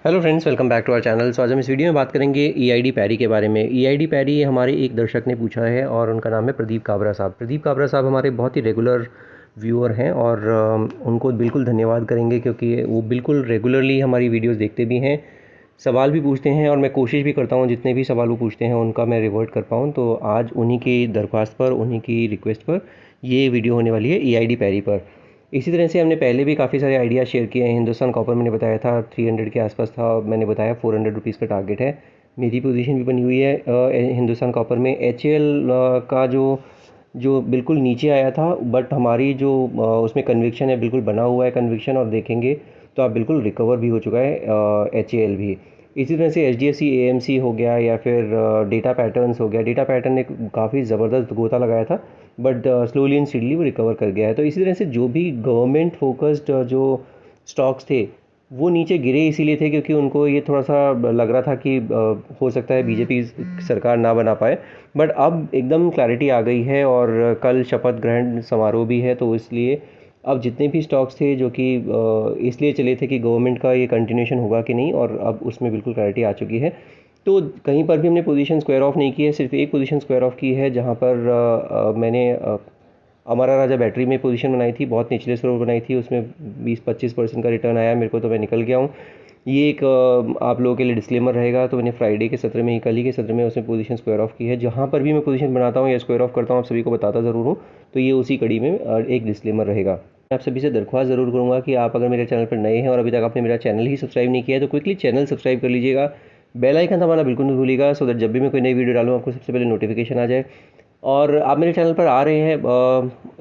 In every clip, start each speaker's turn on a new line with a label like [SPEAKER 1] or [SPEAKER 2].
[SPEAKER 1] Hello friends, welcome back to our channel. So आज हम इस वीडियो में बात करेंगे ईआईडी पैरी के बारे में। ईआईडी पैरी हमारे एक दर्शक ने पूछा है और उनका नाम है प्रदीप काबरा साहब। प्रदीप काबरा साहब हमारे बहुत ही रेगुलर व्यूअर हैं और उनको बिल्कुल धन्यवाद करेंगे क्योंकि वो बिल्कुल रेगुलरली हमारी वीडियोस देखते भी हैं, सवाल भी पूछते हैं और मैं कोशिश भी करता हूँ जितने भी सवाल वो पूछते हैं उनका मैं रिवर्ट कर पाऊँ। तो आज उन्हीं की दरख्वास्त पर, उन्हीं की रिक्वेस्ट पर ये वीडियो होने वाली है ईआईडी पैरी पर। इसी तरह से हमने पहले भी काफ़ी सारे आइडिया शेयर किए हैं। हिंदुस्तान कॉपर मैंने बताया था 300 के आसपास था, मैंने बताया 400 रुपीज़ का टारगेट है। मेरी पोजीशन भी बनी हुई है हिंदुस्तान कॉपर में। एचएएल का जो जो बिल्कुल नीचे आया था, बट हमारी जो उसमें कन्विक्शन है, बिल्कुल बना हुआ है कन्विक्शन, और देखेंगे तो आप बिल्कुल रिकवर भी हो चुका है एचएएल भी। इसी तरह से एचडीएफसी एएमसी हो गया या फिर डेटा पैटर्न्स हो गया। डेटा पैटर्न ने काफ़ी ज़बरदस्त गोता लगाया था बट स्लोली एंड स्टीडली वो रिकवर कर गया है। तो इसी तरह से जो भी गवर्नमेंट फोकस्ड जो स्टॉक्स थे वो नीचे गिरे इसीलिए थे क्योंकि उनको ये थोड़ा सा लग रहा था कि हो सकता है बीजेपी सरकार ना बना पाए। बट अब एकदम क्लैरिटी आ गई है और कल शपथ ग्रहण समारोह भी है, तो इसलिए अब जितने भी स्टॉक्स थे जो कि इसलिए चले थे कि गवर्नमेंट का ये कंटिन्यूशन होगा कि नहीं, और अब उसमें बिल्कुल क्लैरिटी आ चुकी है। तो कहीं पर भी हमने पोजीशन स्क्वायर ऑफ नहीं की है, सिर्फ एक पोजीशन स्क्वायर ऑफ की है जहाँ पर मैंने अमरा राजा बैटरी में पोजीशन बनाई थी, बहुत निचले स्तर बनाई थी, उसमें 20-25% का रिटर्न आया मेरे को, तो मैं निकल गया हूँ। ये एक आप लोगों के लिए डिस्क्लेमर रहेगा। तो मैंने फ्राइडे के सत्र में ही, कल ही के सत्र में उसमें पोजीशन स्क्वायर ऑफ की है। जहाँ पर भी मैं पोजीशन बनाता हूँ या स्क्वायर ऑफ करता हूँ आप सभी को बताता ज़रूर हूँ, तो ये उसी कड़ी में एक डिस्क्लेमर रहेगा। मैं आप सभी से दरख्वास्त ज़रूर करूँगा कि आप अगर मेरे चैनल पर नए हैं और अभी तक आपने मेरा चैनल ही सब्सक्राइब नहीं किया है तो क्विकली चैनल सब्सक्राइब कर लीजिएगा। बेल आइकन दबाना बिल्कुल नहीं भूलिएगा, सो दैट जब भी मैं कोई नई वीडियो डालूँ आपको सबसे पहले नोटिफिकेशन आ जाए। और आप मेरे चैनल पर आ रहे हैं,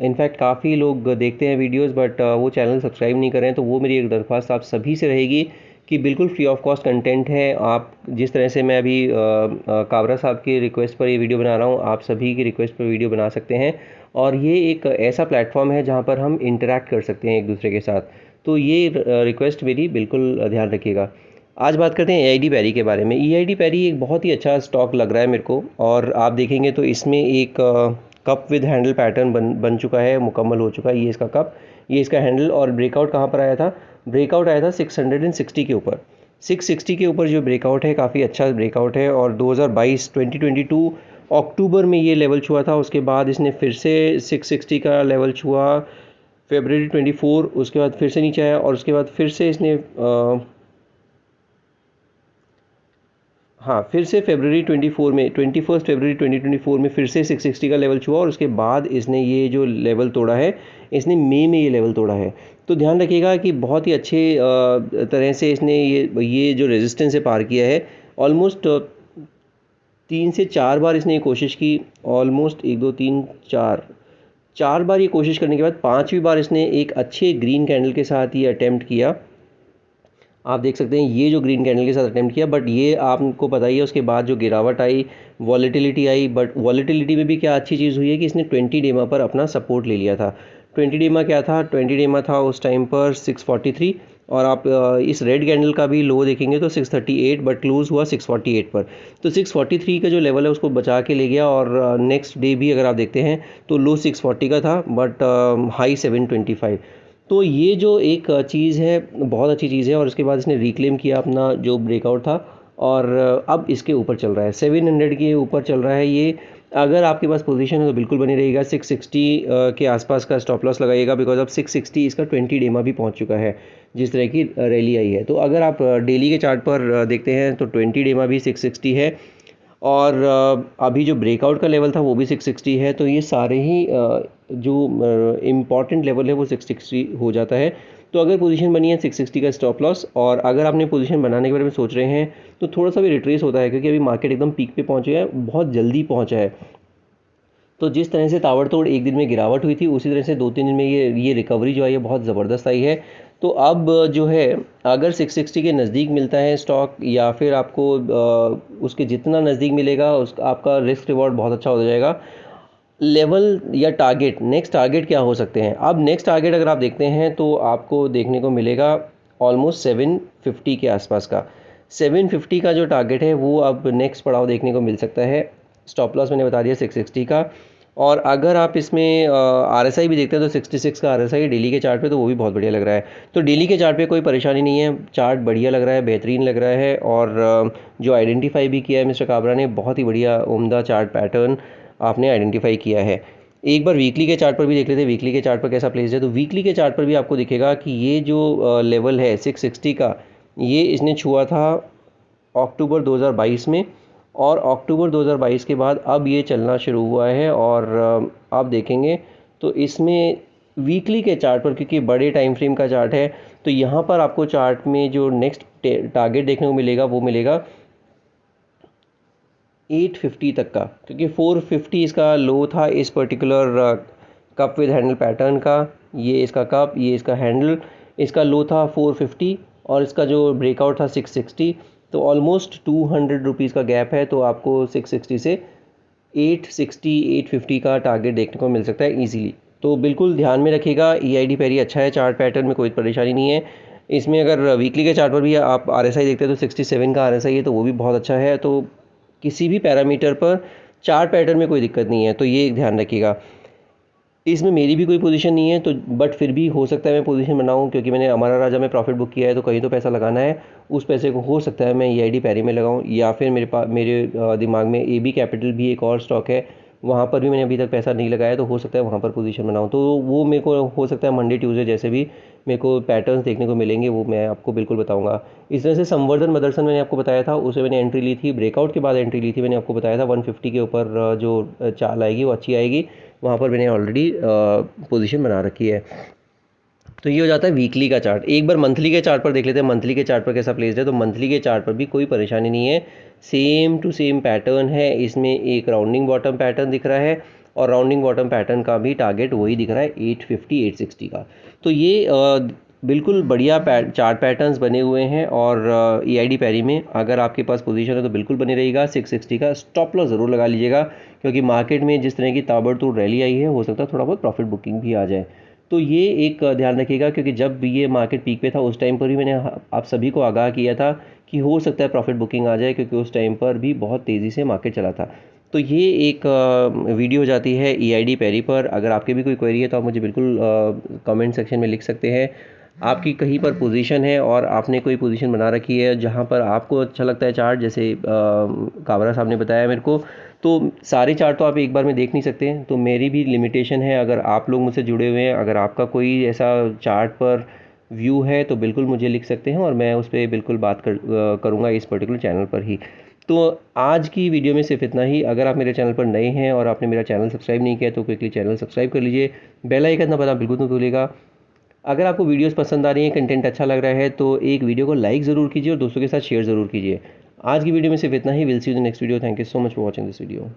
[SPEAKER 1] इनफैक्ट काफ़ी लोग देखते हैं वीडियोस बट वो चैनल सब्सक्राइब नहीं कर रहे हैं, तो वो मेरी एक दरख्वास्त आप सभी से रहेगी कि बिल्कुल फ्री ऑफ कॉस्ट कंटेंट है। आप जिस तरह से मैं अभी काबरा साहब की रिक्वेस्ट पर ये वीडियो बना रहा हूँ, आप सभी की रिक्वेस्ट पर वीडियो बना सकते हैं। और ये एक ऐसा प्लेटफॉर्म है जहाँ पर हम इंटरेक्ट कर सकते हैं एक दूसरे के साथ। तो ये रिक्वेस्ट मेरी बिल्कुल ध्यान रखिएगा। आज बात करते हैं ईआईडी पैरी के बारे में। ईआईडी पैरी एक बहुत ही अच्छा स्टॉक लग रहा है मेरे को, और आप देखेंगे तो इसमें एक कप विद हैंडल पैटर्न बन चुका है, मुकम्मल हो चुका है। ये इसका कप, ये इसका हैंडल। और ब्रेकआउट कहाँ पर आया था? ब्रेकआउट आया था 660 के ऊपर। 660 के ऊपर जो ब्रेकआउट है, काफ़ी अच्छा ब्रेकआउट है। और 2022 अक्टूबर में ये लेवल छुआ था। उसके बाद इसने फिर से 660 का लेवल छुआ फरवरी 24, उसके बाद फिर से नीचे आया और उसके बाद फिर से इसने हाँ, फिर से फरवरी 24 में, 21 फरवरी 2024 में फिर से 660 का लेवल छुआ और उसके बाद इसने ये जो लेवल तोड़ा है, इसने मई में ये लेवल तोड़ा है। तो ध्यान रखिएगा कि बहुत ही अच्छे तरह से इसने ये जो रेजिस्टेंस है पार किया है। ऑलमोस्ट 3 से 4 बार इसने ये कोशिश की, ऑलमोस्ट 1 2 3 4 बार ये कोशिश करने के बाद 5वीं बार इसने एक अच्छे ग्रीन कैंडल के साथ ये अटैम्प्ट किया। आप देख सकते हैं ये जो ग्रीन कैंडल के साथ अटैम्प्ट किया, बट ये आपको पता ही है उसके बाद जो गिरावट आई, वॉलेटिलिटी आई। बट वॉलेटिलिटी में भी क्या अच्छी चीज़ हुई है कि इसने 20 डेमा पर अपना सपोर्ट ले लिया था। 20 डेमा क्या था? 20 डेमा था उस टाइम पर 643, और आप इस रेड कैंडल का भी लो देखेंगे तो 638, बट क्लोज हुआ 648 पर। तो 643 का जो लेवल है उसको बचा के ले गया। और नेक्स्ट डे भी अगर आप देखते हैं तो लो 640 का था बट हाई 725। तो ये जो एक चीज़ है, बहुत अच्छी चीज़ है। और उसके बाद इसने रिक्लेम किया अपना जो ब्रेकआउट था और अब इसके ऊपर चल रहा है, 700 के ऊपर चल रहा है ये। अगर आपके पास पोजीशन है तो बिल्कुल बनी रहेगा। 660 के आसपास का स्टॉप लॉस लगाइएगा, बिकॉज अब 660 इसका 20 डेमा भी पहुंच चुका है जिस तरह की रैली आई है। तो अगर आप डेली के चार्ट पर देखते हैं तो 20 डेमा भी 660 है और अभी जो ब्रेकआउट का लेवल था वो भी 660 है। तो ये सारे ही जो इम्पॉर्टेंट लेवल है वो 660 हो जाता है। तो अगर पोजीशन बनी है 660 का स्टॉप लॉस, और अगर आपने पोजीशन बनाने के बारे में सोच रहे हैं तो थोड़ा सा भी रिट्रेस होता है क्योंकि अभी मार्केट एकदम पीक पे पहुंच गया है, बहुत जल्दी पहुंचा है। तो जिस तरह से ताबड़तोड़ एक दिन में गिरावट हुई थी, उसी तरह से 2-3 दिन में ये रिकवरी जो आई है बहुत ज़बरदस्त आई है। तो अब जो है, अगर 660 के नज़दीक मिलता है स्टॉक या फिर आपको उसके जितना नज़दीक मिलेगा उस आपका रिस्क रिवॉर्ड बहुत अच्छा हो जाएगा। लेवल या टारगेट, नेक्स्ट टारगेट क्या हो सकते हैं? अब नेक्स्ट टारगेट अगर आप देखते हैं तो आपको देखने को मिलेगा ऑलमोस्ट 750 के आसपास का। 750 का जो टारगेट है वो अब नेक्स्ट पड़ाव देखने को मिल सकता है। स्टॉप लॉस मैंने बता दिया 660 का। और अगर आप इसमें RSI भी देखते हैं तो 66 का RSI है डेली के चार्ट पे, तो वो भी बहुत बढ़िया लग रहा है। तो डेली के चार्ट पे कोई परेशानी नहीं है, चार्ट बढ़िया लग रहा है, बेहतरीन लग रहा है। और जो आइडेंटिफाई भी किया है मिस्टर काबरा ने, बहुत ही बढ़िया उम्दा चार्ट पैटर्न आपने आइडेंटिफाई किया है। एक बार वीकली के चार्ट पर भी देख लेते हैं, वीकली के चार्ट पर कैसा प्लेस है। तो वीकली के चार्ट पर भी आपको दिखेगा कि ये जो लेवल है 660 का, ये इसने छुआ था अक्टूबर 2022 में, और अक्टूबर 2022 के बाद अब ये चलना शुरू हुआ है। और आप देखेंगे तो इसमें वीकली के चार्ट पर, क्योंकि बड़े टाइम फ्रेम का चार्ट है, तो यहाँ पर आपको चार्ट में जो नेक्स्ट टारगेट देखने को मिलेगा वो मिलेगा 850 तक का, क्योंकि 450 इसका लो था इस particular cup with handle pattern का। ये इसका कप, ये इसका हैंडल, इसका लो था 450 और इसका जो ब्रेकआउट था 660। तो ऑलमोस्ट 200 रुपीज़ का गैप है, तो आपको 660 से 860 850 का टारगेट देखने को मिल सकता है इजीली। तो बिल्कुल ध्यान में रखिएगा, EID पैरी अच्छा है, चार्ट पैटर्न में कोई परेशानी नहीं है इसमें। अगर वीकली के चार्ट पर भी आप RSI देखते हैं तो 67 का RSI है, तो वो भी बहुत अच्छा है। तो किसी भी पैरामीटर पर चार्ट पैटर्न में कोई दिक्कत नहीं है, तो ये एक ध्यान रखिएगा। इसमें मेरी भी कोई पोजीशन नहीं है, तो बट फिर भी हो सकता है मैं पोजीशन बनाऊं, क्योंकि मैंने अमारा राजा में प्रॉफिट बुक किया है, तो कहीं तो पैसा लगाना है। उस पैसे को हो सकता है मैं EID पैरी में लगाऊं, या फिर मेरे दिमाग में AB कैपिटल भी एक और स्टॉक है, वहाँ पर भी मैंने अभी तक पैसा नहीं लगाया, तो हो सकता है वहाँ पर पोजीशन बनाऊं। तो वो मेरे को हो सकता है मंडे ट्यूसडे जैसे भी मेरे को पैटर्न्स देखने को मिलेंगे, वो मैं आपको बिल्कुल बताऊंगा। इस तरह से संवर्धन मदरसन मैंने आपको बताया था, उसे मैंने एंट्री ली थी, ब्रेकआउट के बाद एंट्री ली थी। मैंने आपको बताया था 150 के ऊपर जो चाल आएगी वो अच्छी आएगी, वहाँ पर मैंने ऑलरेडी पोजीशन बना रखी है। तो ये हो जाता है वीकली का चार्ट। एक बार मंथली के चार्ट पर देख लेते हैं, मंथली के चार्ट पर कैसा प्लेस्ड है। तो मंथली के चार्ट पर भी कोई परेशानी नहीं है, सेम टू सेम पैटर्न है। इसमें एक राउंडिंग बॉटम पैटर्न दिख रहा है, और राउंडिंग बॉटम पैटर्न का भी टारगेट वही दिख रहा है 850 860 का। तो ये बिल्कुल बढ़िया चार्ट पैटर्न्स बने हुए हैं। और EID पैरी में अगर आपके पास पोजीशन है तो बिल्कुल बने रहेगा। 660 का स्टॉप लॉस ज़रूर लगा लीजिएगा, क्योंकि मार्केट में जिस तरह की ताबड़तोड़ रैली आई है, हो सकता है थोड़ा बहुत प्रॉफिट बुकिंग भी आ जाए। तो ये एक ध्यान रखिएगा, क्योंकि जब ये मार्केट पीक पे था उस टाइम पर भी मैंने आप सभी को आगाह किया था कि हो सकता है प्रॉफिट बुकिंग आ जाए, क्योंकि उस टाइम पर भी बहुत तेज़ी से मार्केट चला था। तो ये एक वीडियो हो जाती है EID पैरी पर। अगर आपके भी कोई क्वेरी है तो आप मुझे बिल्कुल कमेंट सेक्शन में लिख सकते हैं। आपकी कहीं पर पोजीशन है और आपने कोई पोजीशन बना रखी है जहाँ पर आपको अच्छा लगता है चार्ट, जैसे काबरा साहब ने बताया मेरे को, तो सारे चार्ट तो आप एक बार में देख नहीं सकते हैं, तो मेरी भी लिमिटेशन है। अगर आप लोग मुझसे जुड़े हुए हैं, अगर आपका कोई ऐसा चार्ट पर व्यू है तो बिल्कुल मुझे लिख सकते हैं, और मैं उस पर बिल्कुल बात करूँगा इस पर्टिकुलर चैनल पर ही। तो आज की वीडियो में सिर्फ इतना ही। अगर आप मेरे चैनल पर नए हैं और आपने मेरा चैनल सब्सक्राइब नहीं किया तो क्विकली चैनल सब्सक्राइब कर लीजिए, बेल आइकन दबाना बिल्कुल नहीं भूलिएगा। अगर आपको वीडियोस पसंद आ रही हैं, कंटेंट अच्छा लग रहा है, तो एक वीडियो को लाइक ज़रूर कीजिए और दोस्तों के साथ शेयर ज़रूर कीजिए। आज की वीडियो में सिर्फ इतना ही। Will see you in the next video. Thank you so much for watching this video.